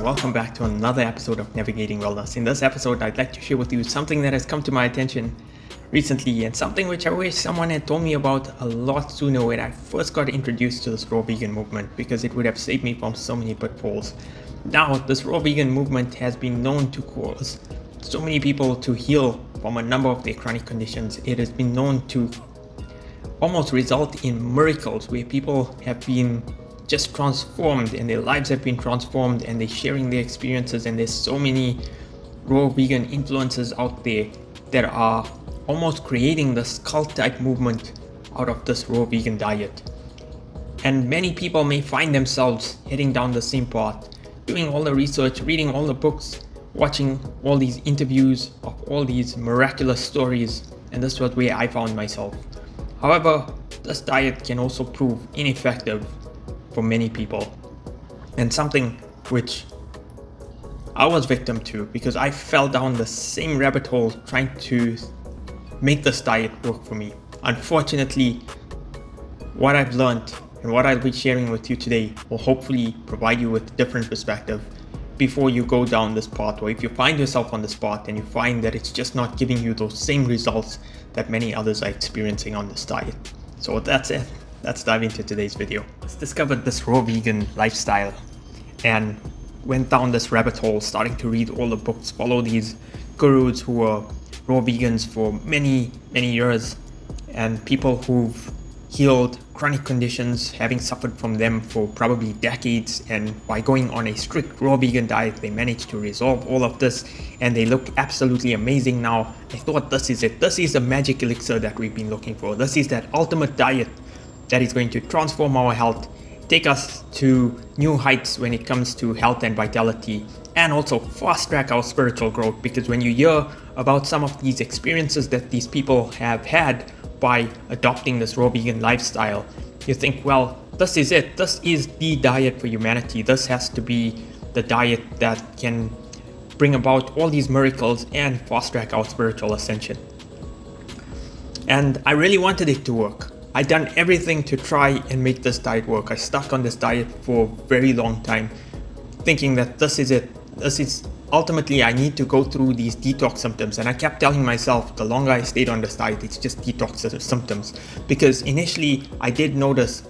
and welcome back to another episode of Navigating Wellness. In this episode, I'd like to share with you something that has come to my attention recently and something which I wish someone had told me about a lot sooner when I first got introduced to this raw vegan movement, because it would have saved me from so many pitfalls. Now, this raw vegan movement has been known to cause so many people to heal from a number of their chronic conditions. It has been known to almost result in miracles where people have been just transformed and their lives have been transformed and they're sharing their experiences. And there's so many raw vegan influencers out there that are almost creating this cult type movement out of this raw vegan diet. And many people may find themselves heading down the same path, doing all the research, reading all the books, watching all these interviews of all these miraculous stories, and this was where I found myself. However, this diet can also prove ineffective for many people, and something which I was victim to, because I fell down the same rabbit hole trying to make this diet work for me. Unfortunately, what I've learned and what I'll be sharing with you today will hopefully provide you with a different perspective before you go down this path, or if you find yourself on this path and you find that it's just not giving you those same results that many others are experiencing on this diet. So that's it. Let's dive into today's video. Let's discover this raw vegan lifestyle and went down this rabbit hole, starting to read all the books, follow these gurus who were raw vegans for many years, and people who've healed chronic conditions, having suffered from them for probably decades, and by going on a strict raw vegan diet they managed to resolve all of this and they look absolutely amazing now. I thought, this is it. This is the magic elixir that we've been looking for. This is that ultimate diet that is going to transform our health, take us to new heights when it comes to health and vitality, and also fast track our spiritual growth. Because when you hear about some of these experiences that these people have had by adopting this raw vegan lifestyle, you think, well, this is it. This is the diet for humanity. This has to be the diet that can bring about all these miracles and fast track our spiritual ascension. And I really wanted it to work. I'd done everything to try and make this diet work. I stuck on this diet for a very long time, thinking that this is it. This is ultimately, I need to go through these detox symptoms. And I kept telling myself, the longer I stayed on this diet, it's just detox symptoms. Because initially I did notice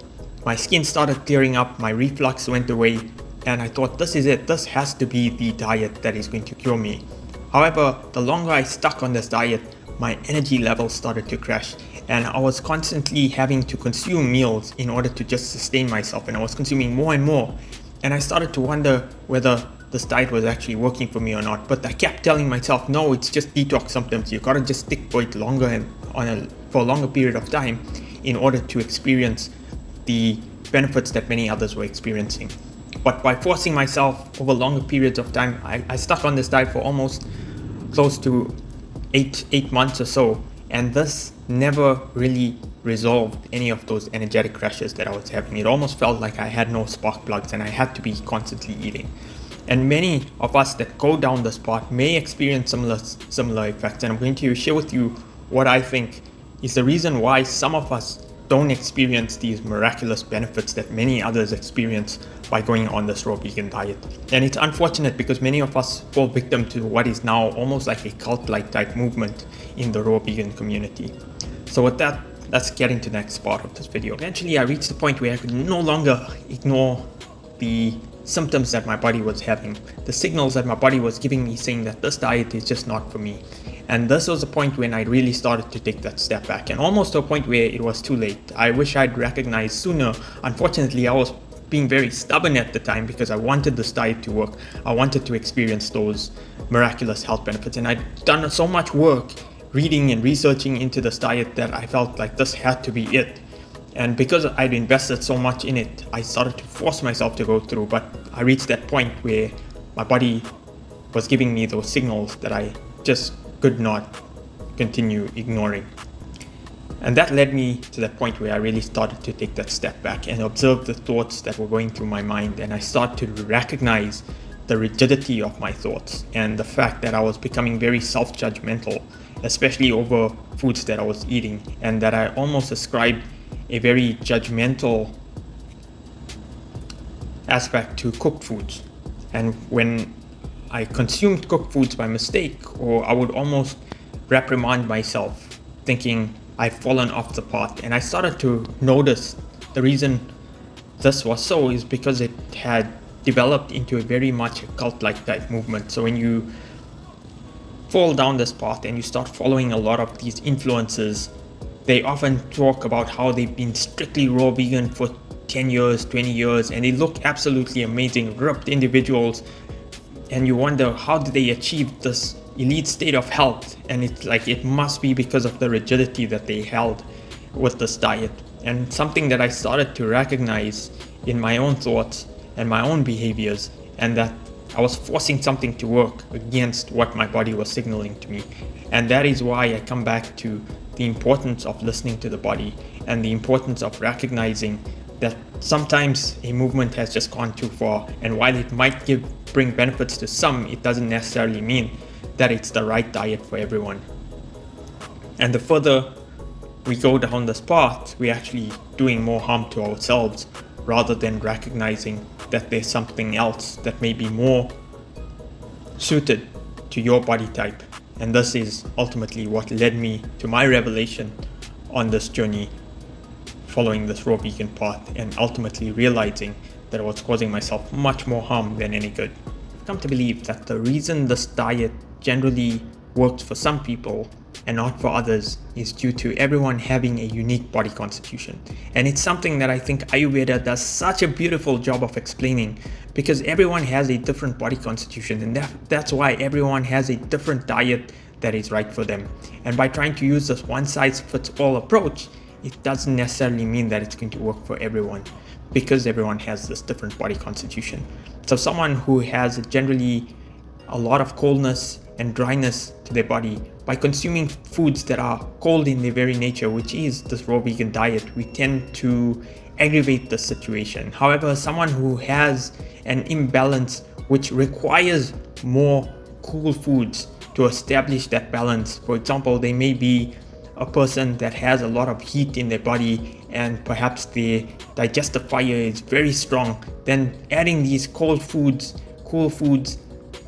my skin started clearing up, my reflux went away, and I thought, this is it. This has to be the diet that is going to cure me. However, the longer I stuck on this diet, my energy levels started to crash. And I was constantly having to consume meals in order to just sustain myself, and I was consuming more and more. And I started to wonder whether this diet was actually working for me or not. But I kept telling myself, no, it's just detox symptoms. You gotta just stick for it longer and for a longer period of time in order to experience the benefits that many others were experiencing. But by forcing myself over longer periods of time, I stuck on this diet for almost close to eight months or so. And this never really resolved any of those energetic crashes that I was having. It almost felt like I had no spark plugs and I had to be constantly eating. And many of us that go down this path may experience similar effects. And I'm going to share with you what I think is the reason why some of us don't experience these miraculous benefits that many others experience by going on this raw vegan diet. And it's unfortunate because many of us fall victim to what is now almost like a cult-like type movement in the raw vegan community. So with that, let's get into the next part of this video. Eventually I reached the point where I could no longer ignore the symptoms that my body was having, the signals that my body was giving me saying that this diet is just not for me. And this was the point when I really started to take that step back, and almost to a point where it was too late. I wish I'd recognized sooner. Unfortunately, I was being very stubborn at the time because I wanted this diet to work. I wanted to experience those miraculous health benefits, and I'd done so much work reading and researching into this diet that I felt like this had to be it. And because I'd invested so much in it, I started to force myself to go through. But I reached that point where my body was giving me those signals that I just could not continue ignoring. And that led me to that point where I really started to take that step back and observe the thoughts that were going through my mind. And I started to recognize the rigidity of my thoughts and the fact that I was becoming very self-judgmental, especially over foods that I was eating, and that I almost ascribed a very judgmental aspect to cooked foods. And when I consumed cooked foods by mistake, or I would almost reprimand myself, thinking I've fallen off the path. And I started to notice the reason this was so is because it had developed into a very much a cult-like type movement. So when you fall down this path and you start following a lot of these influences, they often talk about how they've been strictly raw vegan for 10 years, 20 years, and they look absolutely amazing, ripped individuals. And you wonder, how did they achieve this elite state of health? And it's like, it must be because of the rigidity that they held with this diet. And something that I started to recognize in my own thoughts and my own behaviors, and that I was forcing something to work against what my body was signaling to me. And that is why I come back to the importance of listening to the body, and the importance of recognizing that sometimes a movement has just gone too far, and while it might bring benefits to some, it doesn't necessarily mean that it's the right diet for everyone. And the further we go down this path, we're actually doing more harm to ourselves, rather than recognizing that there's something else that may be more suited to your body type. And this is ultimately what led me to my revelation on this journey, following this raw vegan path, and ultimately realizing that I was causing myself much more harm than any good. I've come to believe that the reason this diet generally works for some people and not for others is due to everyone having a unique body constitution. And it's something that I think Ayurveda does such a beautiful job of explaining, because everyone has a different body constitution, and that's why everyone has a different diet that is right for them. And by trying to use this one size fits all approach, it doesn't necessarily mean that it's going to work for everyone, because everyone has this different body constitution. So someone who has generally a lot of coldness and dryness to their body, by consuming foods that are cold in their very nature, which is this raw vegan diet, we tend to aggravate the situation. However, someone who has an imbalance which requires more cool foods to establish that balance, for example, they may be a person that has a lot of heat in their body and perhaps their digestive fire is very strong, then adding these cool foods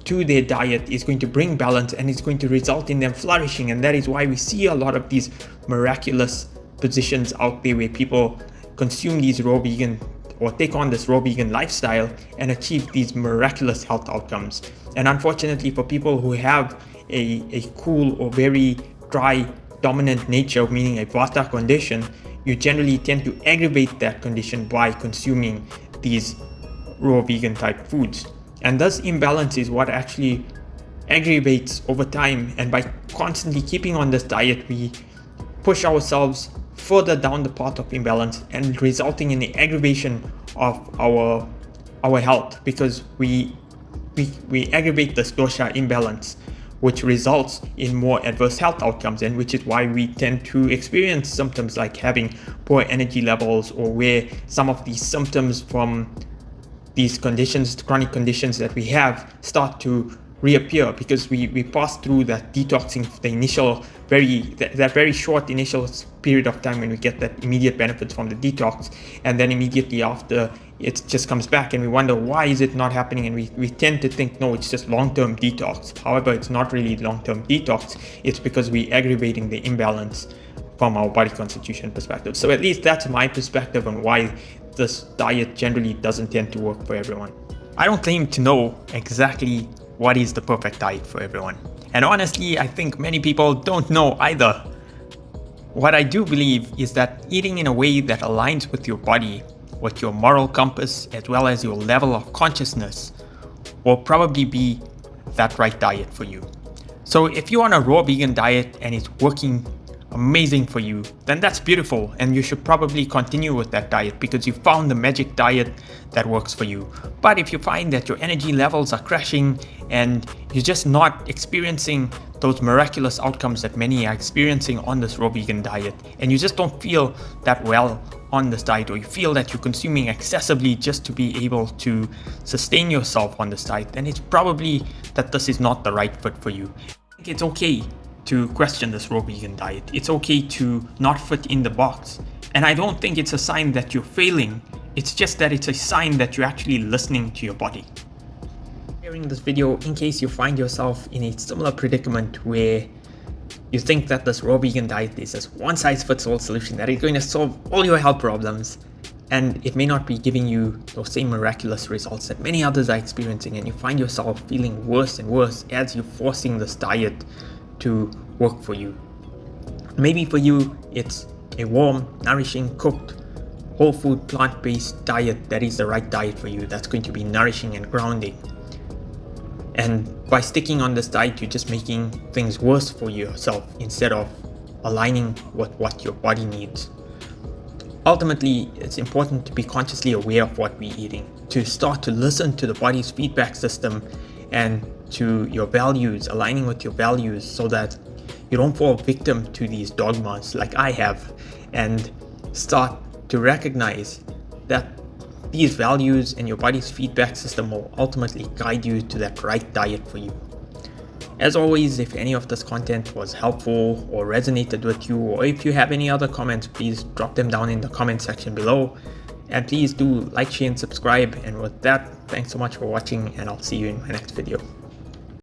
to their diet is going to bring balance, and it's going to result in them flourishing. And that is why we see a lot of these miraculous positions out there where people consume these raw vegan or take on this raw vegan lifestyle and achieve these miraculous health outcomes. And unfortunately, for people who have a cool or very dry dominant nature, meaning a vata condition, you generally tend to aggravate that condition by consuming these raw vegan type foods. And this imbalance is what actually aggravates over time. And by constantly keeping on this diet, we push ourselves further down the path of imbalance, and resulting in the aggravation of our health, because we aggravate this dosha imbalance, which results in more adverse health outcomes, and which is why we tend to experience symptoms like having poor energy levels, or where some of these symptoms from these conditions, chronic conditions that we have, start to reappear, because we pass through that detoxing, the initial that very short initial period of time when we get that immediate benefits from the detox, and then immediately after it just comes back, and we wonder, why is it not happening? And we tend to think, no, it's just long-term detox. However, it's not really long-term detox. It's because we're aggravating the imbalance from our body constitution perspective. So at least that's my perspective on why this diet generally doesn't tend to work for everyone. I don't claim to know exactly what is the perfect diet for everyone. And honestly, I think many people don't know either. What I do believe is that eating in a way that aligns with your body, with your moral compass, as well as your level of consciousness, will probably be that right diet for you. So if you're on a raw vegan diet and it's working amazing for you, then that's beautiful, and you should probably continue with that diet because you found the magic diet that works for you. But if you find that your energy levels are crashing and you're just not experiencing those miraculous outcomes that many are experiencing on this raw vegan diet, and you just don't feel that well on this diet, or you feel that you're consuming excessively just to be able to sustain yourself on this diet, then it's probably that this is not the right fit for you. I think it's okay to question this raw vegan diet. It's okay to not fit in the box. And I don't think it's a sign that you're failing. It's just that it's a sign that you're actually listening to your body. Sharing this video in case you find yourself in a similar predicament where you think that this raw vegan diet is this one-size-fits-all solution that is going to solve all your health problems, and it may not be giving you those same miraculous results that many others are experiencing, and you find yourself feeling worse and worse as you're forcing this diet to work for you. Maybe for you, it's a warm, nourishing, cooked, whole food, plant-based diet that is the right diet for you, that's going to be nourishing and grounding. And by sticking on this diet, you're just making things worse for yourself instead of aligning with what your body needs. Ultimately, it's important to be consciously aware of what we're eating, to start to listen to the body's feedback system and to your values, aligning with your values so that you don't fall victim to these dogmas like I have, and start to recognize that these values and your body's feedback system will ultimately guide you to that right diet for you. As always, if any of this content was helpful or resonated with you, or if you have any other comments, please drop them down in the comment section below. And please do like, share, and subscribe. And with that, thanks so much for watching, and I'll see you in my next video.